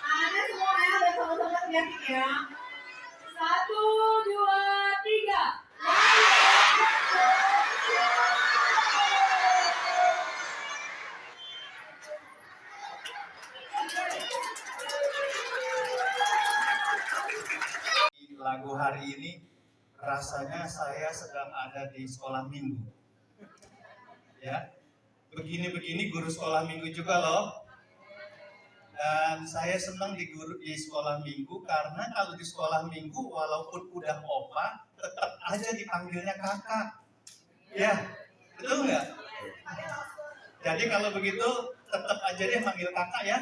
Ada semua ya, dan sama-sama teriakin ya. 1, 2, 3. Lagu hari ini rasanya saya sedang ada di sekolah minggu. Ya, begini-begini guru sekolah minggu juga loh. Dan saya senang di sekolah minggu karena kalau di sekolah minggu walaupun udah opa tetap aja dipanggilnya kakak. Ya, betul nggak? Jadi kalau begitu tetap aja dia manggil kakak ya.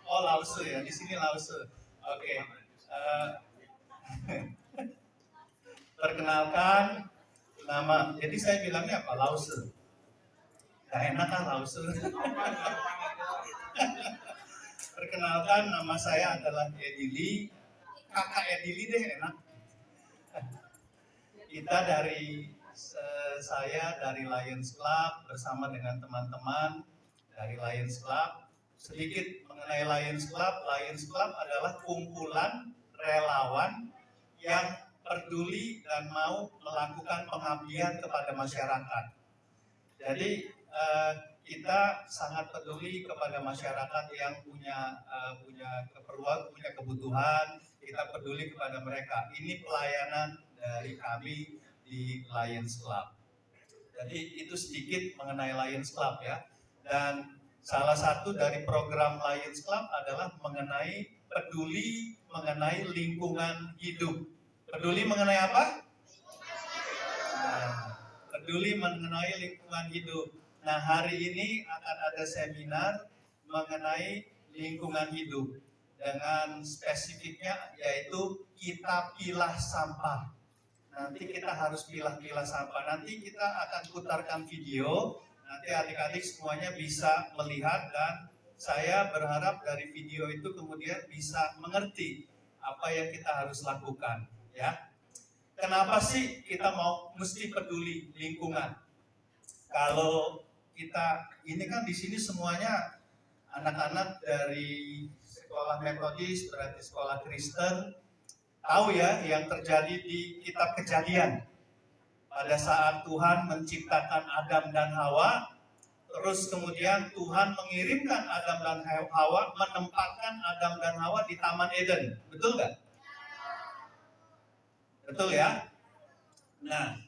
Oh, lause ya, di sini lause. Oke. Perkenalkan nama. Jadi saya bilangnya apa? Lause. Gak enak kan lause. Perkenalkan, nama saya adalah Edili. Kakak Edili deh enak. Kita saya dari Lions Club bersama dengan teman-teman dari Lions Club. Sedikit mengenai Lions Club. Lions Club adalah kumpulan relawan yang peduli dan mau melakukan pengabdian kepada masyarakat. Jadi kita sangat peduli kepada masyarakat yang punya keperluan, punya kebutuhan. Kita peduli kepada mereka. Ini pelayanan dari kami di Lions Club. Jadi itu sedikit mengenai Lions Club ya. Dan salah satu dari program Lions Club adalah peduli mengenai lingkungan hidup. Peduli mengenai apa? Peduli mengenai lingkungan hidup. Nah, hari ini akan ada seminar mengenai lingkungan hidup dengan spesifiknya yaitu kita pilah sampah. Nanti kita harus pilah-pilah sampah. Nanti kita akan putarkan video. Nanti adik-adik semuanya bisa melihat dan saya berharap dari video itu kemudian bisa mengerti apa yang kita harus lakukan, ya. Kenapa sih kita mesti peduli lingkungan? Kalau kita ini kan di sini semuanya anak-anak dari sekolah Metodis, berarti sekolah Kristen, tahu ya yang terjadi di kitab Kejadian. Pada saat Tuhan menciptakan Adam dan Hawa, terus kemudian Tuhan mengirimkan Adam dan Hawa, menempatkan Adam dan Hawa di Taman Eden. Betul nggak? Betul ya? Nah,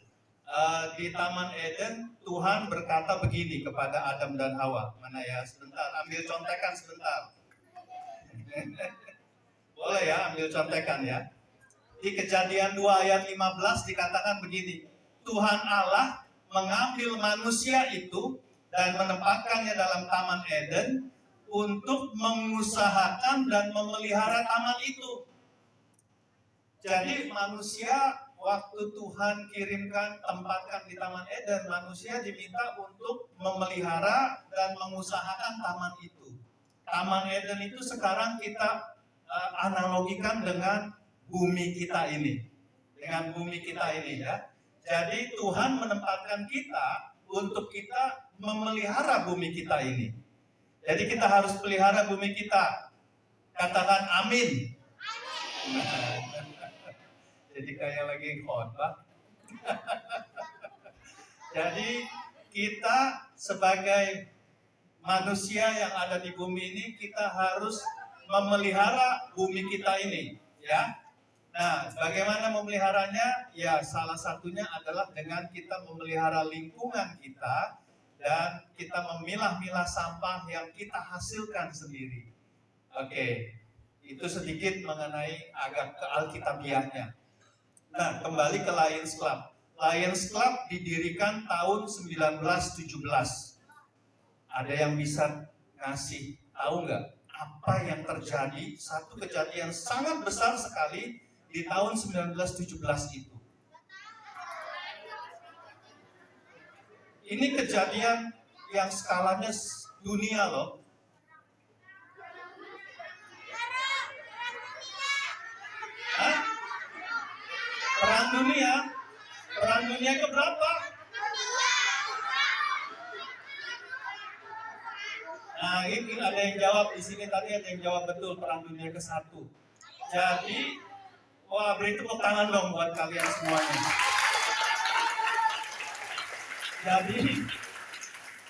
di Taman Eden Tuhan berkata begini kepada Adam dan Hawa. Mana ya? Sebentar, ambil contekan sebentar. Boleh ya, ambil contekan ya. Di Kejadian 2 ayat 15 dikatakan begini. Tuhan Allah mengambil manusia itu dan menempatkannya dalam Taman Eden untuk mengusahakan dan memelihara taman itu. Jadi manusia waktu Tuhan kirimkan tempatkan di Taman Eden, manusia diminta untuk memelihara dan mengusahakan taman itu. Taman Eden itu sekarang kita analogikan dengan bumi kita ini. Dengan bumi kita ini ya. Jadi Tuhan menempatkan kita untuk kita memelihara bumi kita ini. Jadi kita harus pelihara bumi kita. Katakan amin. Jadi kayak lagi khotbah. Jadi kita sebagai manusia yang ada di bumi ini kita harus memelihara bumi kita ini, ya. Nah, bagaimana memeliharanya? Ya, salah satunya adalah dengan kita memelihara lingkungan kita dan kita memilah-milah sampah yang kita hasilkan sendiri. Oke, itu sedikit mengenai agak kealkitabiahnya. Nah, kembali ke Lions Club. Lions Club didirikan tahun 1917. Ada yang bisa ngasih tahu nggak apa yang terjadi? Satu kejadian sangat besar sekali di tahun 1917 itu. Ini kejadian yang skalanya dunia loh. Perang dunia keberapa? Nah, ini ada yang jawab di sini tadi, ada yang jawab betul, Perang Dunia ke-1. Jadi, wah, beri tepuk tangan dong buat kalian semuanya.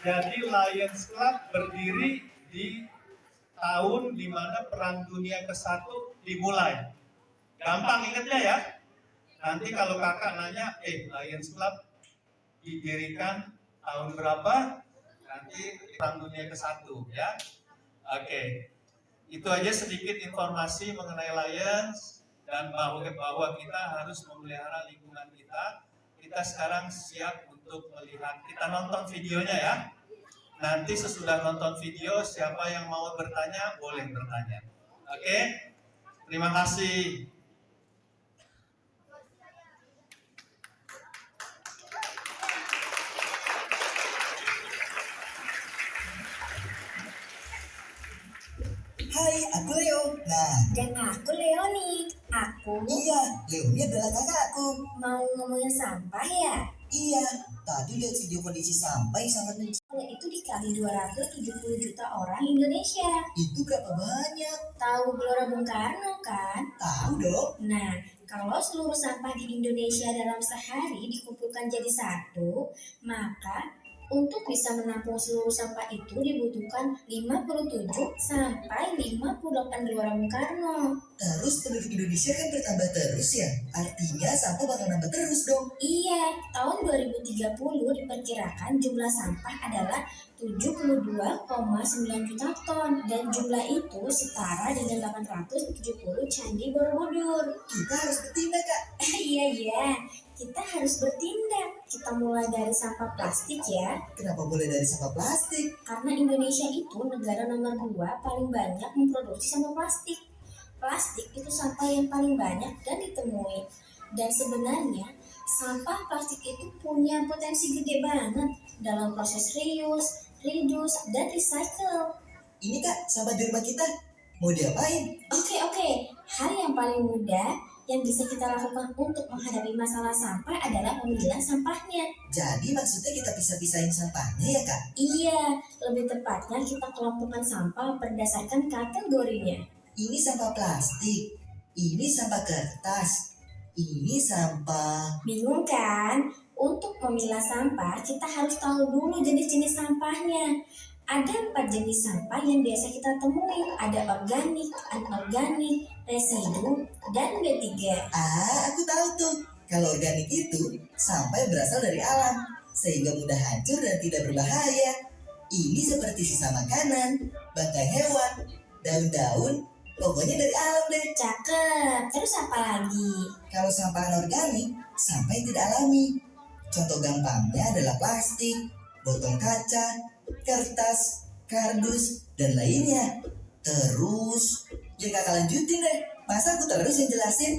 Jadi Lions Club berdiri di tahun di mana Perang Dunia ke-1 dimulai. Gampang ingatnya ya. Nanti kalau kakak nanya, Lions Club didirikan tahun berapa? Nanti Perang Dunia ke-1 ya. Oke. Itu aja sedikit informasi mengenai Lions dan bahwa kita harus memelihara lingkungan kita. Kita sekarang siap untuk melihat. Kita nonton videonya ya. Nanti sesudah nonton video, siapa yang mau bertanya boleh bertanya. Oke? Terima kasih. Hai, aku Leo. Nah, Dan aku Leoni. Aku iya, Leoni adalah kakakku. mau ngomongin sampah ya. Iya, tadi lihat video kondisi sampah yang sangat Itu dikali 270 juta orang Indonesia. Itu berapa banyak? Tahu Gelora Bung Karno kan? Tahu dong. Nah, kalau seluruh sampah di Indonesia dalam sehari dikumpulkan jadi satu, maka untuk bisa menampung seluruh sampah itu dibutuhkan 57 sampai 58 Gelora Bung Karno. Terus penduduk Indonesia kan bertambah terus ya? Artinya sampah bakal nambah terus dong. Iya, tahun 2030 diperkirakan jumlah sampah adalah 72,9 juta ton dan jumlah itu setara dengan 870 Candi Borobudur. Kita harus bertindak, Kak. Iya, kita harus bertindak. Kita mulai dari sampah plastik ya, Kenapa boleh dari sampah plastik? karena Indonesia itu negara nomor 2 paling banyak memproduksi sampah plastik. Plastik itu sampah yang paling banyak dan ditemui. Dan sebenarnya sampah plastik itu punya potensi gede banget dalam proses reuse, reduce, dan recycle. Ini Kak, sampah di rumah kita. Mau diapain? Oke. Hal yang paling mudah yang bisa kita lakukan untuk menghadapi masalah sampah adalah memilah sampahnya. Jadi maksudnya kita pisah-pisahin sampahnya ya Kak? Iya, lebih tepatnya kita kelompokkan sampah berdasarkan kategorinya. Ini sampah plastik, ini sampah kertas, ini sampah... Bingung kan? Untuk memilah sampah, kita harus tahu dulu jenis-jenis sampahnya. Ada 4 jenis sampah yang biasa kita temui. Ada organik, anorganik, residu, dan B3. Ah, aku tahu tuh. Kalau organik itu sampah yang berasal dari alam, sehingga mudah hancur dan tidak berbahaya. Ini seperti sisa makanan, bangkai hewan, daun-daun, pokoknya dari alam deh. Cakep. Terus apa lagi? Kalau sampah anorganik, sampah yang tidak alami. Contoh gampangnya adalah plastik, botol kaca, kertas, kardus, dan lainnya. Terus, jangan kakak lanjutin deh. Masa aku terus yang jelasin?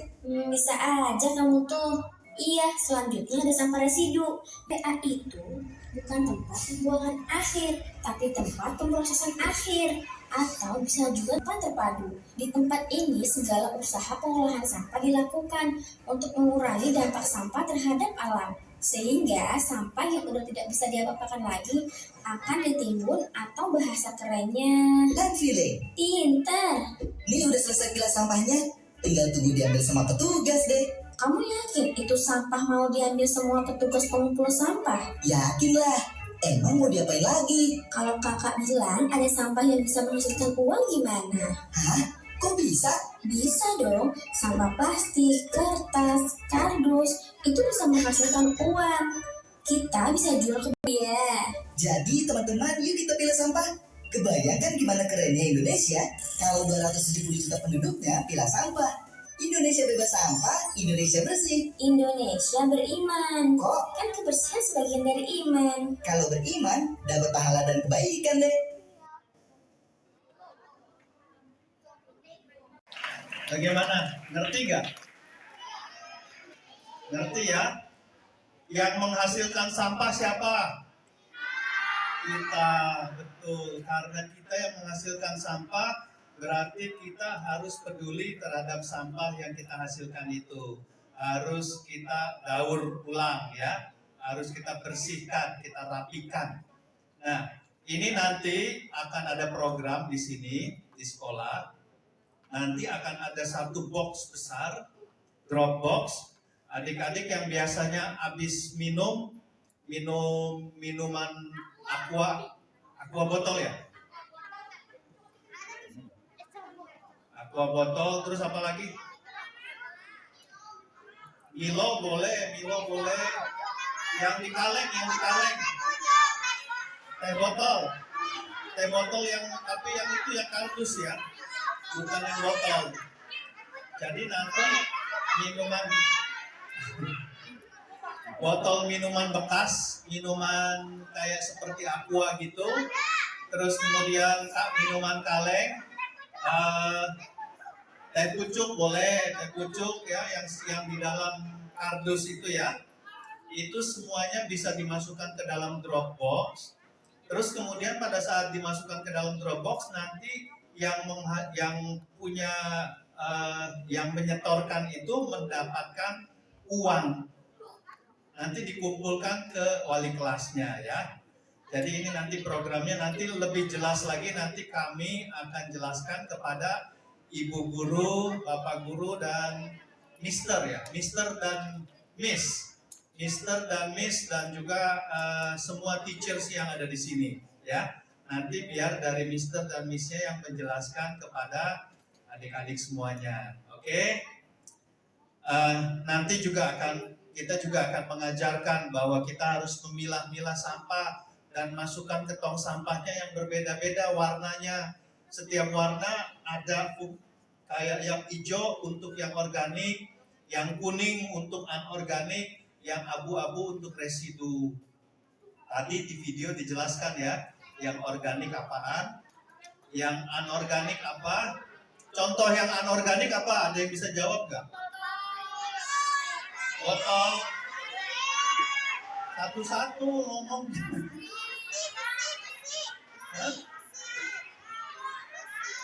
Bisa aja kamu tuh. Iya, selanjutnya ada sampah residu. PA itu bukan tempat pembuangan akhir, tapi tempat pemrosesan akhir. Atau bisa juga tempat terpadu. Di tempat ini segala usaha pengolahan sampah dilakukan untuk mengurangi dampak sampah terhadap alam. Sehingga sampah yang udah tidak bisa diapa-apakan lagi akan ditimbun atau bahasa kerennya Landfilling. pinter. Ini udah selesai pilah sampahnya, tinggal tunggu diambil sama petugas deh. Kamu yakin itu sampah mau diambil semua petugas pengumpul sampah? Yakin lah, emang mau diapain lagi? Kalau kakak bilang ada sampah yang bisa menghasilkan uang gimana? Hah? Kok bisa? Bisa dong, sampah plastik, kertas, kardus, itu bisa menghasilkan uang. Kita bisa jual ke dia. Jadi teman-teman, yuk kita pilih sampah. Kebayangkan gimana kerennya Indonesia kalau 270 juta penduduknya pilah sampah. Indonesia bebas sampah, Indonesia bersih. Indonesia beriman. Kok? Kan kebersihan sebagian dari iman. Kalau beriman, dapat pahala dan kebaikan deh. Bagaimana? Ngerti gak? Ngerti ya? Yang menghasilkan sampah siapa? Kita, betul. Karena kita yang menghasilkan sampah, berarti kita harus peduli terhadap sampah yang kita hasilkan itu. Harus kita daur ulang ya. Harus kita bersihkan, kita rapikan. Nah, ini nanti akan ada program di sini di sekolah. Nanti akan ada satu box besar, drop box. Adik-adik yang biasanya habis minuman aqua botol ya. Aqua botol, terus apa lagi? Milo boleh. Yang di kaleng. Teh botol yang tapi yang itu yang kardus ya, bukan yang botol. Jadi nanti botol minuman bekas, minuman kayak seperti aqua gitu, terus kemudian minuman kaleng, teh pucuk boleh, teh pucuk ya yang di dalam kardus itu ya, itu semuanya bisa dimasukkan ke dalam drop box. Terus kemudian pada saat dimasukkan ke dalam drop box nanti yang punya yang menyetorkan itu mendapatkan uang. Nanti dikumpulkan ke wali kelasnya ya. Jadi ini nanti programnya nanti lebih jelas lagi, nanti kami akan jelaskan kepada ibu guru, bapak guru dan mister ya, mister dan miss dan juga semua teachers yang ada di sini ya. Nanti biar dari mister dan missnya yang menjelaskan kepada adik-adik semuanya. Oke. Nanti kita juga akan mengajarkan bahwa kita harus memilah-milah sampah dan masukkan ke tong sampahnya yang berbeda-beda warnanya. Setiap warna ada kayak yang hijau untuk yang organik, yang kuning untuk anorganik, yang abu-abu untuk residu. Tadi di video dijelaskan ya, yang organik apaan, yang anorganik apa. Contoh yang anorganik apa? Ada yang bisa jawab nggak? Botol. Satu-satu ngomong.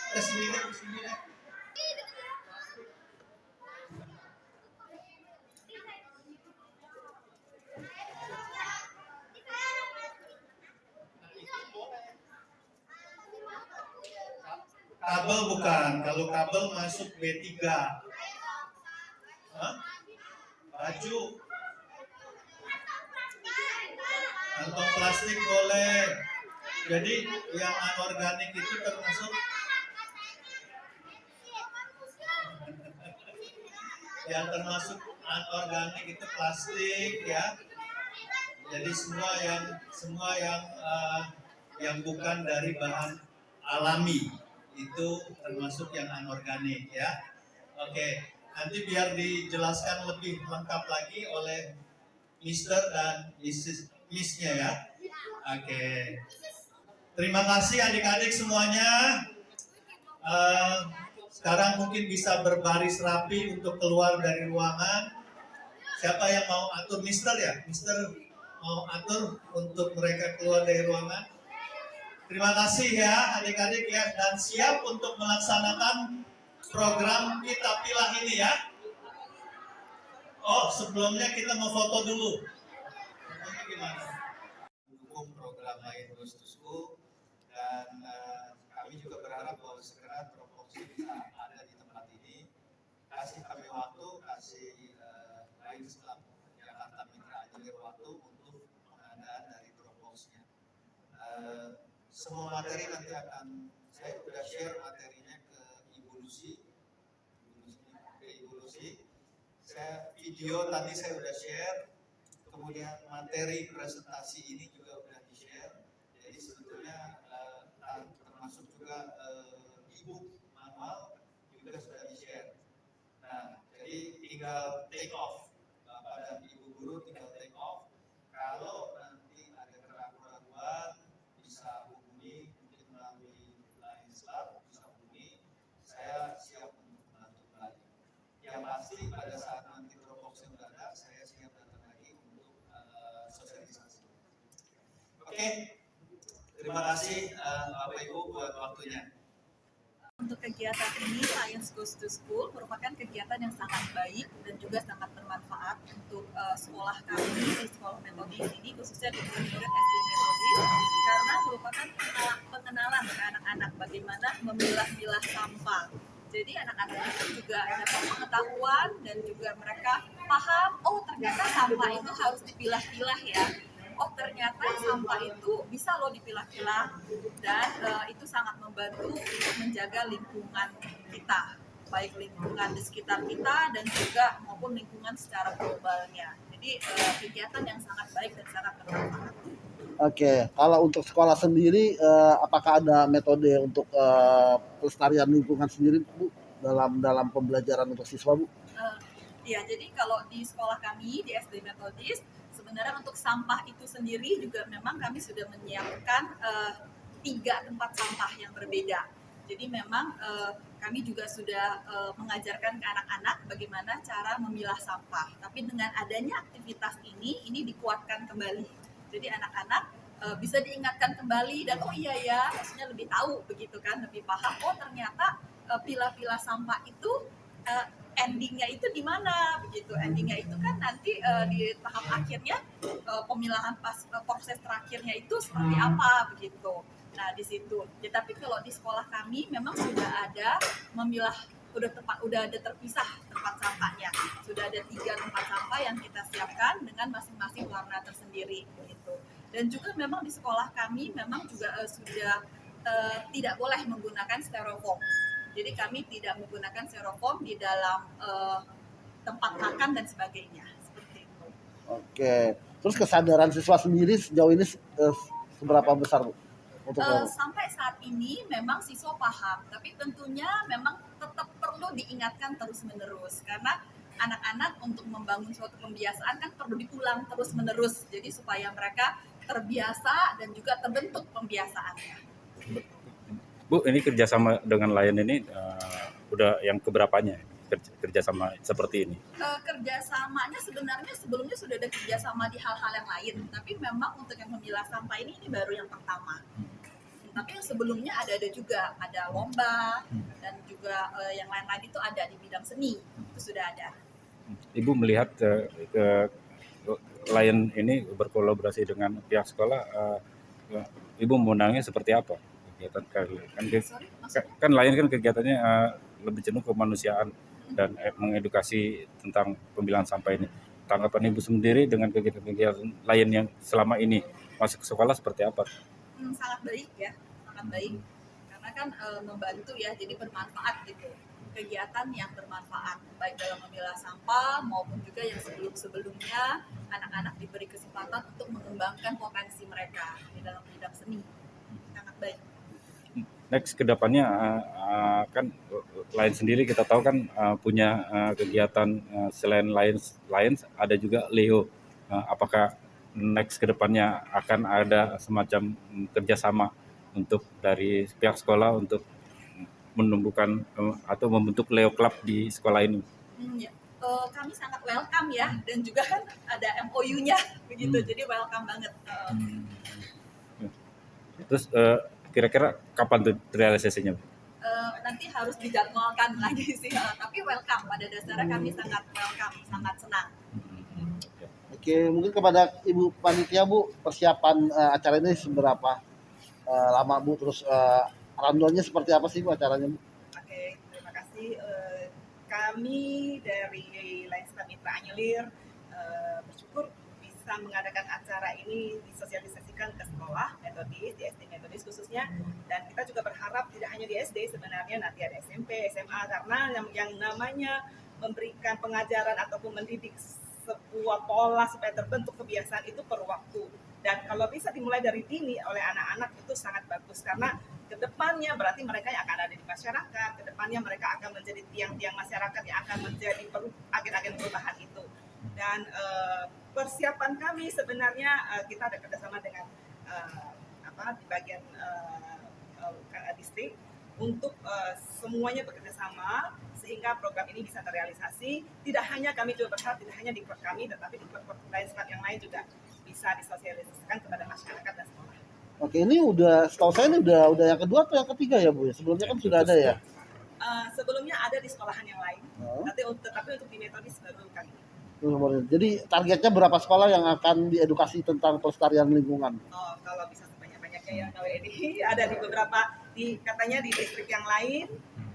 Kesini deh. Kabel bukan, kalau kabel masuk B3. Baju. Kantong plastik boleh. Jadi yang anorganik itu termasuk anorganik itu plastik ya. Jadi semua yang bukan dari bahan alami itu termasuk yang anorganik ya. Oke, nanti biar dijelaskan lebih lengkap lagi oleh Mister dan Miss-nya ya. Oke. Terima kasih adik-adik semuanya. Sekarang mungkin bisa berbaris rapi untuk keluar dari ruangan. Siapa yang mau atur Mister ya? Mister mau atur untuk mereka keluar dari ruangan. Terima kasih ya adik-adik ya, dan siap untuk melaksanakan program kita pilah ini ya. Oh, sebelumnya kita mau foto dulu. Fotonya gimana? Mendukung program lain Goes to School, dan kami juga berharap bahwa segera Dropbox bisa ada di tempat ini. Kasih kami waktu, kasih Lions Club Jakarta Mitra Ajilir waktu untuk pengadaan dari Dropbox-nya. Semua materi nanti saya sudah share materinya ke Ibu Lucy. Video tadi saya sudah share, kemudian materi presentasi ini juga sudah di-share. Jadi sebetulnya termasuk juga e-book manual juga sudah di-share. Nah, jadi tinggal take off. Bapak dan Ibu guru tinggal take off. Kalau nanti ada keraguan-keraguan, bisa hubungi mungkin melalui Lions Club, bisa hubungi. Saya siap untuk membantu kembali. Yang pasti pada saat nanti Dropbox-nya sudah ada, saya siap datang lagi untuk sosialisasi. Oke, terima kasih Bapak Ibu buat waktunya. Untuk kegiatan ini, Lions Goes to School merupakan kegiatan yang sangat baik dan juga sangat bermanfaat untuk sekolah kami di sekolah metodis ini, khususnya di murid SD metodis, karena merupakan merupakan pengenalan ke anak-anak bagaimana memilah-milah sampah. Jadi anak-anak itu juga dapat pengetahuan dan juga mereka paham, oh ternyata sampah itu harus dipilah-pilah ya. Oh ternyata sampah itu bisa loh dipilah-pilah dan itu sangat membantu untuk menjaga lingkungan kita, baik lingkungan di sekitar kita dan juga maupun lingkungan secara globalnya. Jadi kegiatan yang sangat baik dan sangat bermanfaat. Oke, kalau untuk sekolah sendiri, apakah ada metode untuk pelestarian lingkungan sendiri, Bu, dalam pembelajaran untuk siswa, Bu? Iya, jadi kalau di sekolah kami di SD Metodis, sebenarnya untuk sampah itu sendiri juga memang kami sudah menyiapkan 3 tempat sampah yang berbeda. Jadi memang kami juga sudah mengajarkan ke anak-anak bagaimana cara memilah sampah. Tapi dengan adanya aktivitas ini dikuatkan kembali. Jadi anak-anak bisa diingatkan kembali dan oh iya ya, maksudnya lebih tahu begitu kan, lebih paham. Oh ternyata pilah-pilah sampah itu endingnya itu di mana begitu. Endingnya itu kan nanti di tahap akhirnya pemilahan proses terakhirnya itu seperti apa begitu. Nah di situ. Ya, tapi kalau di sekolah kami memang sudah ada memilah, udah ada terpisah tempat sampahnya. Sudah ada 3 tempat sampah yang kita siapkan dengan masing-masing warna tersendiri gitu. Dan juga memang di sekolah kami memang juga sudah tidak boleh menggunakan styrofoam. Jadi kami tidak menggunakan styrofoam di dalam tempat makan dan sebagainya seperti itu. Oke, terus kesadaran siswa sendiri sejauh ini seberapa besar, Bu? Sampai saat ini memang siswa paham, tapi tentunya memang tetap perlu diingatkan terus-menerus karena anak-anak untuk membangun suatu kebiasaan kan perlu diulang terus-menerus, jadi supaya mereka terbiasa dan juga terbentuk pembiasaannya. Bu, ini kerjasama dengan Lion ini udah yang keberapanya kerjasama seperti ini? Kerjasamanya sebenarnya sebelumnya sudah ada kerjasama di hal-hal yang lain, tapi memang untuk yang memilah sampah ini baru yang pertama. Tapi yang sebelumnya ada juga, ada lomba dan juga yang lain-lain itu ada di bidang seni, itu sudah ada. Ibu melihat ke Lion ini berkolaborasi dengan pihak sekolah, Ibu memandangnya seperti apa kegiatan kan Lion kan kegiatannya lebih cenderung kemanusiaan dan mengedukasi tentang pemilahan sampah ini. Tanggapan Ibu sendiri dengan kegiatan Lion yang selama ini masuk ke sekolah seperti apa? Sangat baik ya, sangat baik. Karena kan membantu ya, jadi bermanfaat gitu. Kegiatan yang bermanfaat, baik dalam memilah sampah maupun juga yang sebelum-sebelumnya anak-anak diberi kesempatan untuk mengembangkan potensi mereka di dalam bidang seni. Sangat baik. Next kedepannya kan Lion sendiri kita tahu kan punya kegiatan selain Lion ada juga Leo. Apakah next kedepannya akan ada semacam kerjasama untuk dari pihak sekolah untuk menumbuhkan atau membentuk Leo Club di sekolah ini? Ya. Kami sangat welcome ya, dan juga kan ada MOU-nya begitu, jadi welcome banget. Terus kira-kira kapan tuh realisasinya? Nanti harus dijadwalkan lagi sih, tapi welcome, pada dasarnya kami sangat welcome, sangat senang. Oke, mungkin kepada Ibu Panitia, Bu, persiapan acara ini seberapa lama, Bu? Terus rundown-nya seperti apa sih, Bu, acaranya, Bu? Oke, terima kasih. Kami dari Lions Club Mitra Anyelir bersyukur bisa mengadakan acara ini, disosialisasikan ke sekolah Metodis, di SD Metodis khususnya, dan kita juga berharap tidak hanya di SD, sebenarnya nanti ada SMP, SMA, karena yang namanya memberikan pengajaran ataupun mendidik sebuah pola supaya terbentuk kebiasaan itu perlu waktu. Dan kalau bisa dimulai dari dini oleh anak-anak itu sangat bagus, karena kedepannya berarti mereka yang akan ada di masyarakat, kedepannya mereka akan menjadi tiang-tiang masyarakat yang akan menjadi agen-agen perubahan itu. Dan persiapan kami sebenarnya kita ada kerjasama dengan di bagian distrik untuk semuanya bekerja sama sehingga program ini bisa terrealisasi. Tidak hanya kami juga berharap, tidak hanya di klub kami, tetapi di klub lain yang lain juga bisa disosialisasikan kepada masyarakat dan sekolah. Oke, ini udah, setahu saya ini udah yang kedua atau yang ketiga ya, Bu? Sebelumnya kan sudah ada ya? Sebelumnya ada di sekolahan yang lain, tetapi untuk di Metodis baru kali ini. Jadi targetnya berapa sekolah yang akan diedukasi tentang pelestarian lingkungan? Kalau bisa sebanyak-banyaknya banyaknya yang WNI ada di beberapa katanya di distrik yang lain,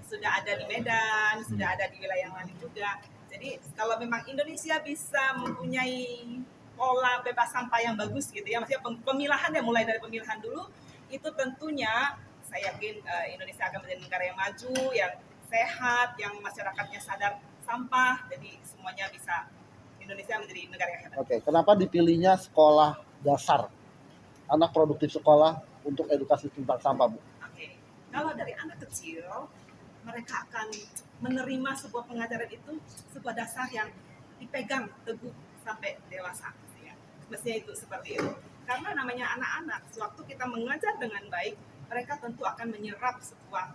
sudah ada di Medan, sudah ada di wilayah yang lain juga. Jadi kalau memang Indonesia bisa mempunyai pola bebas sampah yang bagus gitu ya, maksudnya pemilahan ya, mulai dari pemilahan dulu, itu tentunya saya yakin Indonesia akan menjadi negara yang maju, yang sehat, yang masyarakatnya sadar sampah, jadi semuanya bisa Indonesia menjadi negara yang hebat. Oke, kenapa dipilihnya sekolah dasar, anak produktif sekolah untuk edukasi tentang sampah, Bu? Oke, kalau dari anak kecil, mereka akan menerima sebuah pengajaran itu sebuah dasar yang dipegang teguh sampai dewasa. Ya. Mestinya itu seperti itu. Karena namanya anak-anak, sewaktu kita mengajar dengan baik, mereka tentu akan menyerap sebuah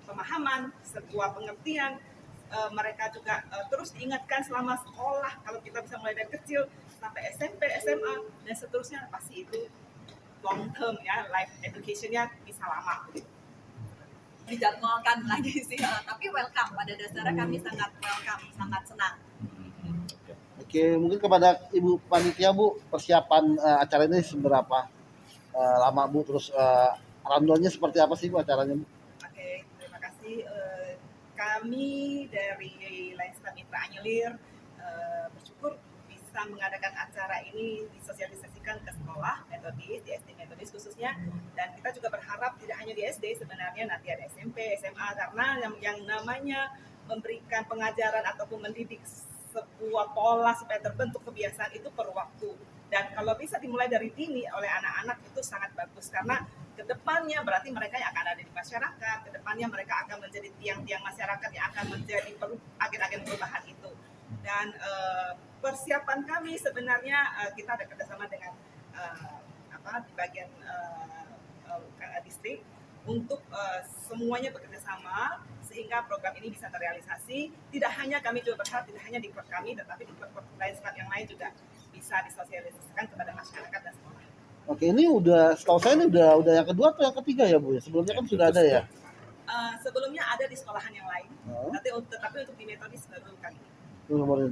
pemahaman, sebuah pengertian. Mereka juga terus diingatkan selama sekolah. Kalau kita bisa mulai dari kecil sampai SMP, SMA, dan seterusnya, pasti itu long term ya, life education-nya bisa lama. Dijadwalkan lagi sih, tapi welcome, pada dasarnya kami sangat welcome, sangat senang. Oke, mungkin kepada Ibu Panitia, Bu, persiapan acara ini seberapa lama, Bu? Terus rundown-nya seperti apa sih, Bu, acaranya, Bu? Oke, terima kasih. Kami dari Lionsclub Mitra Anyelir bersyukur bisa mengadakan acara ini, disosialisasikan ke sekolah metodis, di SD metodis khususnya, dan kita juga berharap tidak hanya di SD, sebenarnya nanti ada SMP, SMA, karena yang namanya memberikan pengajaran ataupun mendidik sebuah pola supaya terbentuk kebiasaan itu perlu waktu, dan kalau bisa dimulai dari dini oleh anak-anak itu sangat bagus, karena kedepannya berarti mereka yang akan ada di masyarakat, kedepannya mereka akan menjadi tiang-tiang masyarakat yang akan menjadi agen-agen perubahan itu. Dan persiapan kami sebenarnya kita ada kerjasama dengan di bagian distrik untuk semuanya bekerjasama sehingga program ini bisa terrealisasi. Tidak hanya kami juga berharap, tidak hanya di klub kami, tetapi di klub lain yang lain juga bisa disosialisasikan kepada masyarakat dan sekolah. Oke, ini udah, setahu saya ini udah yang kedua atau yang ketiga ya, Bu? Sebelumnya kan sudah ada ya? Sebelumnya ada di sekolahan yang lain, tetapi untuk di metodis baru kali ini.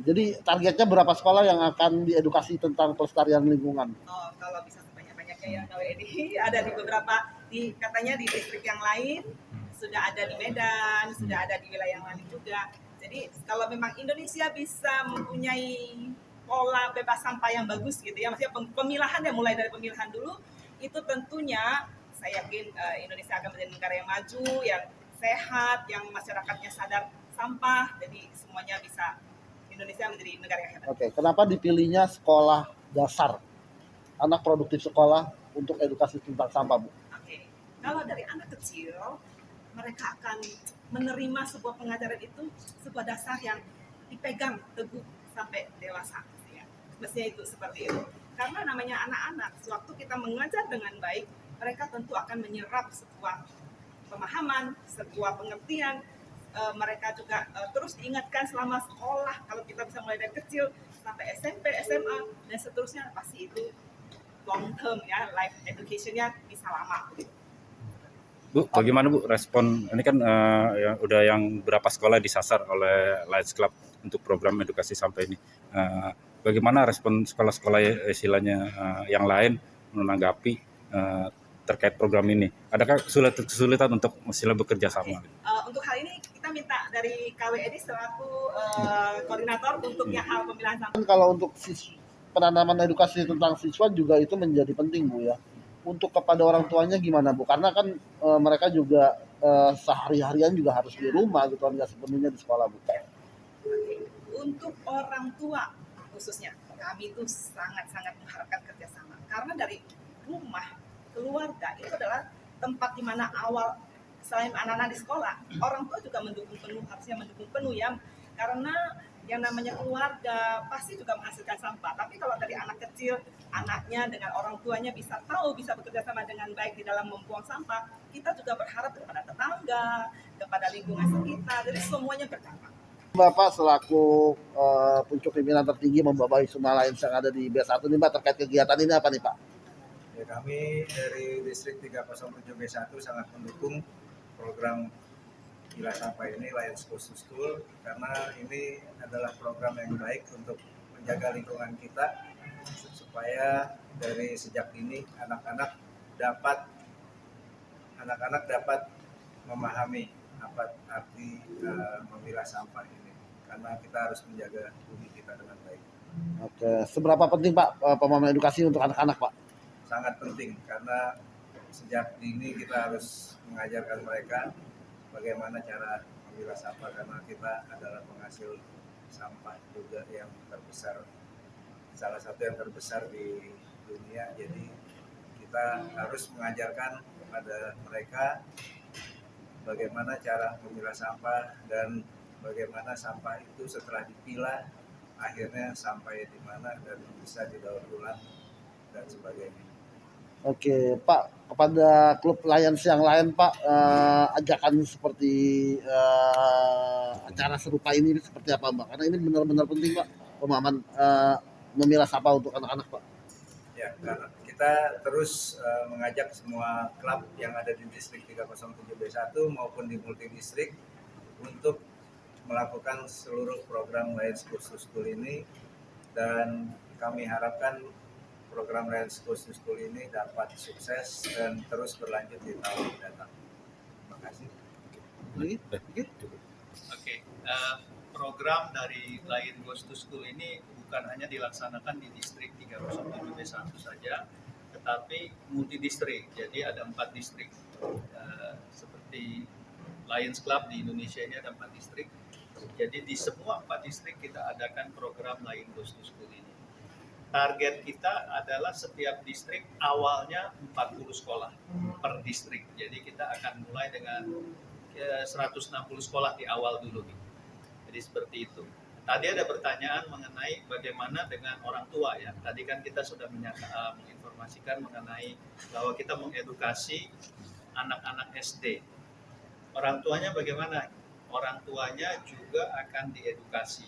Jadi targetnya berapa sekolah yang akan diedukasi tentang pelestarian lingkungan? Oh, kalau bisa sebanyak-banyaknya yang WNI ada di beberapa katanya di distrik yang lain, sudah ada di Medan, sudah ada di wilayah yang lain juga. Jadi kalau memang Indonesia bisa mempunyai pola bebas sampah yang bagus gitu ya, maksudnya pemilahan ya, mulai dari pemilahan dulu, itu tentunya saya yakin Indonesia akan menjadi negara yang maju, yang sehat, yang masyarakatnya sadar sampah, jadi semuanya bisa Indonesia menjadi negara yang hebat. Oke, kenapa dipilihnya sekolah dasar, anak produktif sekolah untuk edukasi tentang sampah, Bu? Oke, kalau dari anak kecil, mereka akan menerima sebuah pengajaran itu sebuah dasar yang dipegang teguh sampai dewasa. Ya. Mestinya itu seperti itu. Karena namanya anak-anak, sewaktu kita mengajar dengan baik, mereka tentu akan menyerap sebuah pemahaman, sebuah pengertian. Mereka juga terus diingatkan selama sekolah. Kalau kita bisa mulai dari kecil sampai SMP, SMA, dan seterusnya, pasti itu long term ya, life education-nya bisa lama. Bu, bagaimana Bu respon, ini kan udah yang berapa sekolah disasar oleh Lions Club untuk program edukasi sampah ini. Bagaimana respon sekolah-sekolah istilahnya yang lain menanggapi terkait program ini? Adakah kesulitan untuk istilah bekerja sama? Untuk hal ini kita minta dari KWNI selaku koordinator untuk yang hal pemilahan sampah. Kalau untuk penanaman edukasi tentang siswa juga itu menjadi penting, Bu ya. Untuk kepada orang tuanya gimana, Bu? Karena kan mereka juga sehari-harian juga harus di rumah gitu, nggak sepenuhnya di sekolah, Bu. Untuk orang tua khususnya, kami itu sangat-sangat mengharapkan kerjasama. Karena dari rumah, keluarga itu adalah tempat di mana awal, selain anak-anak di sekolah, orang tua juga mendukung penuh, harusnya mendukung penuh ya. Karena yang namanya keluarga pasti juga menghasilkan sampah. Tapi kalau dari anak kecil, anaknya dengan orang tuanya bisa tahu, bisa bekerja sama dengan baik di dalam membuang sampah, kita juga berharap kepada tetangga, kepada lingkungan sekitar, jadi semuanya berdampak. Bapak selaku pucuk pimpinan tertinggi membawahi semua Lions yang ada di B1 nih, Pak, terkait kegiatan ini apa nih, Pak? Ya, kami dari distrik 307 B1 sangat mendukung program Gila Sampah ini, Lions Goes to School, karena ini adalah program yang baik untuk menjaga lingkungan kita supaya dari sejak dini anak-anak dapat anak-anak dapat memahami apa arti memilah sampah ini, karena kita harus menjaga bumi kita dengan baik. Oke, seberapa penting Pak pemahaman edukasi untuk anak-anak Pak? Sangat penting, karena sejak dini kita harus mengajarkan mereka bagaimana cara memilah sampah, karena kita adalah penghasil sampah juga yang terbesar, salah satu yang terbesar di dunia. Jadi kita harus mengajarkan kepada mereka bagaimana cara memilah sampah dan bagaimana sampah itu setelah dipilah akhirnya sampai di mana dan bisa didaur ulang dan sebagainya. Oke Pak, kepada klub Lions yang lain Pak, ajakan seperti acara serupa ini seperti apa Pak? Karena ini benar-benar penting Pak, pemahaman memilah sampah untuk anak-anak Pak. Ya, karena kita terus mengajak semua klub yang ada di distrik 307B1 maupun di multidistrik untuk melakukan seluruh program Lions Goes to School ini, dan kami harapkan program Lions Goes to School ini dapat sukses dan terus berlanjut di tahun mendatang. Terima kasih. Oke, program dari Lion Goes to School ini bukan hanya dilaksanakan di distrik 307B1 saja, tetapi multidistrik. Jadi ada 4 distrik. Seperti Lions Club di Indonesia ini ada 4 distrik. Jadi di semua 4 distrik kita adakan program Lion Goes to School ini. Target kita adalah setiap distrik awalnya 40 sekolah per distrik. Jadi kita akan mulai dengan 160 sekolah di awal dulu. Jadi seperti itu. Tadi ada pertanyaan mengenai bagaimana dengan orang tua ya. Tadi kan kita sudah menginformasikan mengenai bahwa kita mengedukasi anak-anak SD. Orang tuanya bagaimana? Orang tuanya juga akan diedukasi.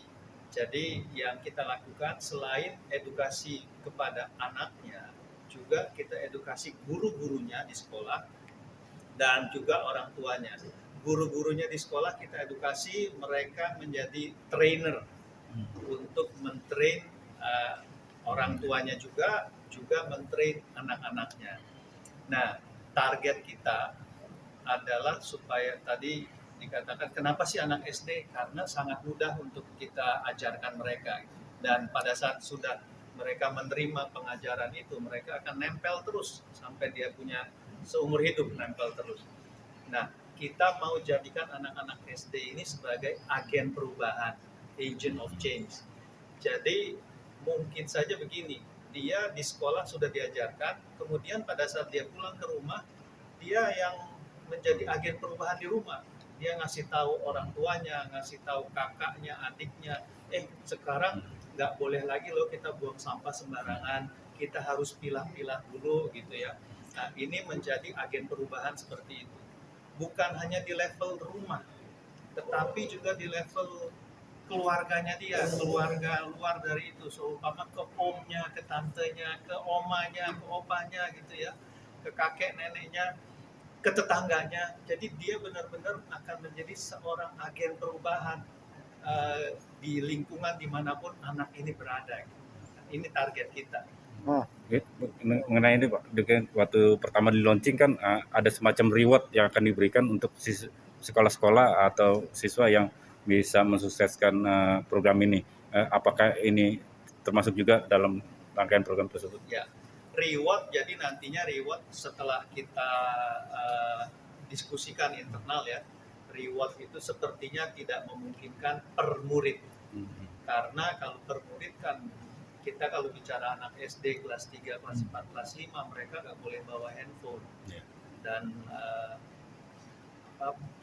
Jadi yang kita lakukan selain edukasi kepada anaknya, juga kita edukasi guru-gurunya di sekolah dan juga orang tuanya. Guru-gurunya di sekolah kita edukasi mereka menjadi trainer untuk mentrain orang tuanya juga mentrain anak-anaknya. Nah, target kita adalah supaya tadi dikatakan kenapa sih anak SD? Karena sangat mudah untuk kita ajarkan mereka. Dan pada saat sudah mereka menerima pengajaran itu, mereka akan nempel terus sampai dia punya seumur hidup nempel terus. Nah, kita mau jadikan anak-anak SD ini sebagai agen perubahan, agent of change. Jadi mungkin saja begini, dia di sekolah sudah diajarkan, kemudian pada saat dia pulang ke rumah, dia yang menjadi agen perubahan di rumah. Dia ngasih tahu orang tuanya, ngasih tahu kakaknya, adiknya, sekarang nggak boleh lagi loh kita buang sampah sembarangan, kita harus pilah-pilah dulu gitu ya. Nah, ini menjadi agen perubahan seperti itu. Bukan hanya di level rumah, tetapi juga di level keluarganya dia, keluarga luar dari itu, seumpama ke omnya, ke tantenya, ke omanya, ke opanya gitu ya, ke kakek neneknya, ke tetangganya. Jadi dia benar-benar akan menjadi seorang agen perubahan di lingkungan dimanapun anak ini berada. Ini target kita. Mengenai ini Pak, dengan waktu pertama di launching kan ada semacam reward yang akan diberikan untuk sekolah-sekolah atau siswa yang bisa mensukseskan program ini. Apakah ini termasuk juga dalam rangkaian program tersebut? Ya. Reward, jadi nantinya reward setelah kita diskusikan internal ya, reward itu sepertinya tidak memungkinkan per murid. Karena kalau per murid kan kita kalau bicara anak SD kelas 3, kelas 4, kelas 5 mereka nggak boleh bawa handphone. Dan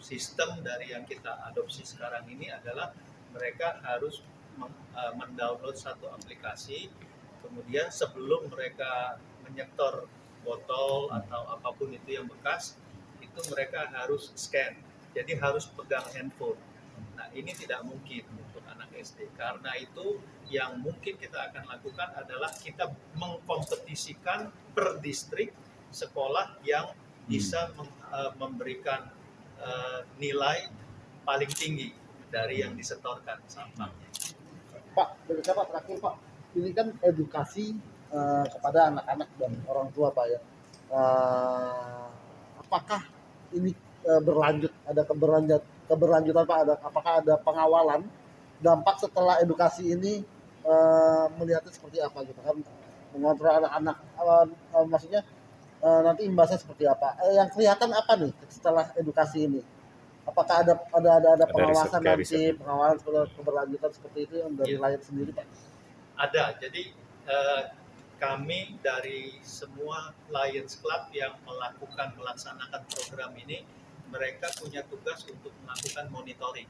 sistem dari yang kita adopsi sekarang ini adalah mereka harus mendownload satu aplikasi. Kemudian sebelum mereka menyetor botol atau apapun itu yang bekas, itu mereka harus scan. Jadi harus pegang handphone. Nah, ini tidak mungkin untuk anak SD. Karena itu yang mungkin kita akan lakukan adalah kita mengkompetisikan per distrik sekolah yang bisa memberikan nilai paling tinggi dari yang disetorkan sampahnya. Pak, dari siapa terakhir Pak? Ini kan edukasi kepada anak-anak dan orang tua Pak ya. Apakah ini berlanjut, ada keberlanjutan Pak, apakah ada pengawalan dampak setelah edukasi ini, melihatnya seperti apa gitu kan, mengontrol anak-anak, maksudnya nanti imbasnya seperti apa, yang kelihatan apa nih setelah edukasi ini, apakah ada pengawasan nanti, pengawalan keberlanjutan seperti itu yang dari Lion sendiri Pak? Ada, jadi kami dari semua Lions Club yang melaksanakan program ini, mereka punya tugas untuk melakukan monitoring.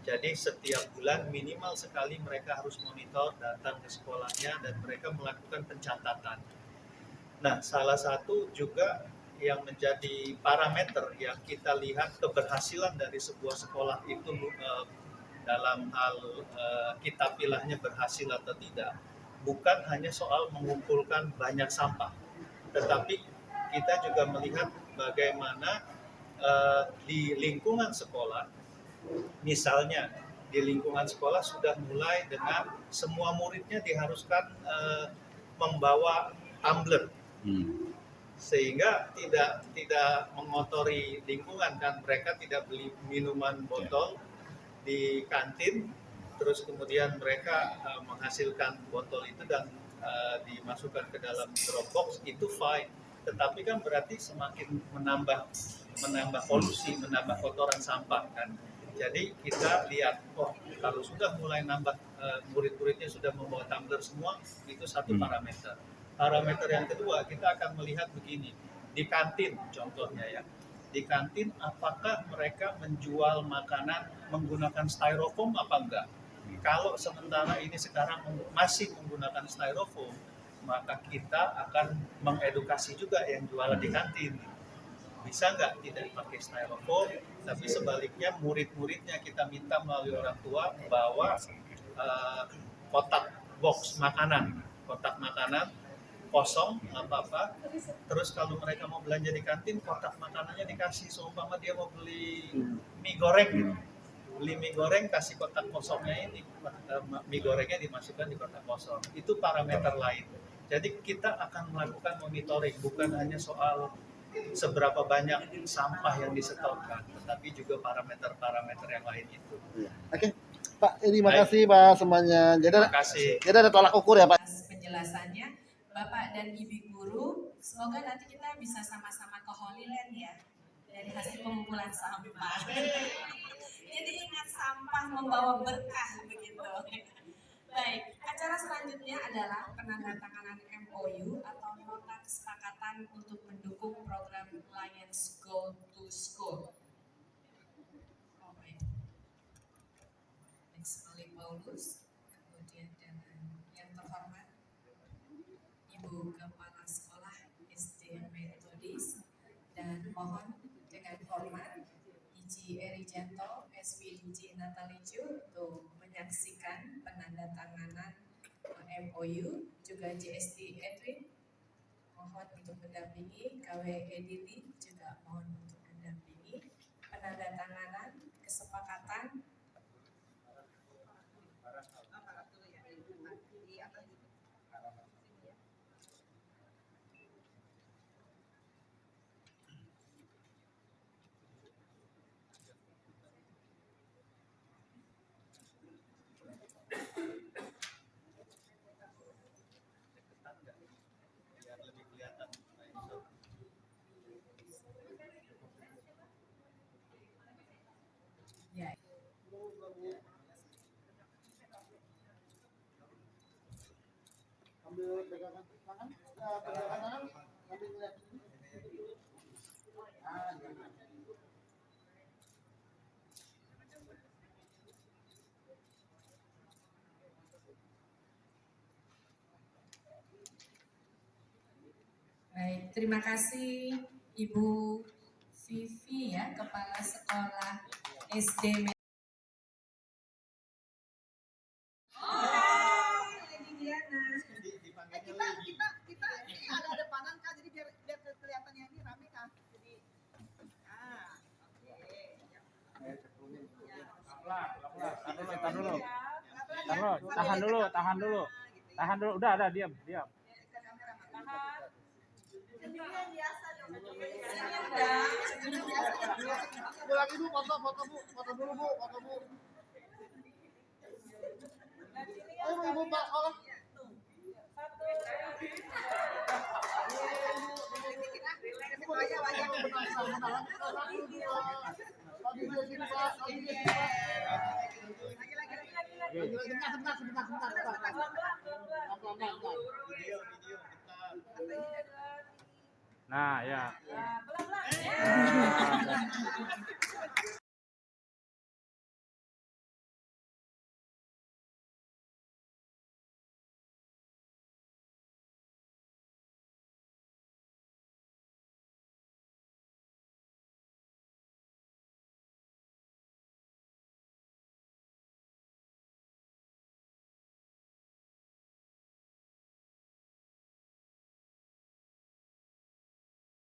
Jadi setiap bulan minimal sekali mereka harus monitor, datang ke sekolahnya, dan mereka melakukan pencatatan. Nah, salah satu juga yang menjadi parameter yang kita lihat keberhasilan dari sebuah sekolah itu dalam hal kita pilihnya berhasil atau tidak, bukan hanya soal mengumpulkan banyak sampah, tetapi kita juga melihat bagaimana di lingkungan sekolah, misalnya di lingkungan sekolah sudah mulai dengan semua muridnya diharuskan membawa tumbler, sehingga tidak mengotori lingkungan, dan mereka tidak beli minuman botol di kantin, terus kemudian mereka menghasilkan botol itu dan dimasukkan ke dalam Dropbox, itu fine. Tetapi kan berarti semakin menambah polusi, menambah kotoran sampah kan. Jadi kita lihat, kalau sudah mulai nambah murid-muridnya sudah membawa tumbler semua, itu satu parameter. Parameter yang kedua, kita akan melihat begini, di kantin contohnya ya, di kantin apakah mereka menjual makanan menggunakan styrofoam apa enggak. Kalau sementara ini sekarang masih menggunakan styrofoam, maka kita akan mengedukasi juga yang jualan di kantin. Bisa nggak tidak dipakai styrofoam, tapi sebaliknya murid-muridnya kita minta melalui orang tua bawa kotak box makanan, kotak makanan kosong nggak apa-apa. Terus kalau mereka mau belanja di kantin, kotak makanannya dikasih, seumpama dia mau beli mie goreng, beli mie goreng kasih kotak kosongnya ini, mie gorengnya dimasukkan di kotak kosong. Itu parameter lain. Jadi kita akan melakukan monitoring, bukan hanya soal seberapa banyak sampah yang disetorkan, tetapi juga parameter-parameter yang lain itu. Oke, Pak, ini makasih Pak semuanya. Jadi ada tolak ukur ya Pak. Penjelasannya Bapak dan Ibu guru, semoga nanti kita bisa sama-sama ke Holy Land ya, dari hasil pengumpulan sampah. Jadi ingat, sampah membawa berkah begitu. Baik, acara selanjutnya adalah penandatanganan MOU atau nota kesepakatan untuk mendukung program Lions Go to School. Next, Paulus, kemudian dengan yang terhormat Ibu Kepala Sekolah SD Metodis, dan mohon dengan hormat Iji Erijanto, SPDJ Natalicu untuk menyaksikan penandatanganan MOU, juga JSD Edwin mohon untuk mendampingi, KW Edili juga mohon untuk mendampingi penandatanganan kesepakatan ya. Ambil pegangan tangan, ambil lihat. Baik, terima kasih Ibu Vivi ya, Kepala Sekolah SD. Lady Diana. Kita ini ada depanan Kak, jadi biar kelihatannya ini rame Kak. Jadi Tahan dulu. Udah, diam. Senyum yang biasa dong. Ibu foto Bu, foto dulu Bu, foto Bu. Ayo Ibu Pak, oh. Nah, ya. Pelan-pelan.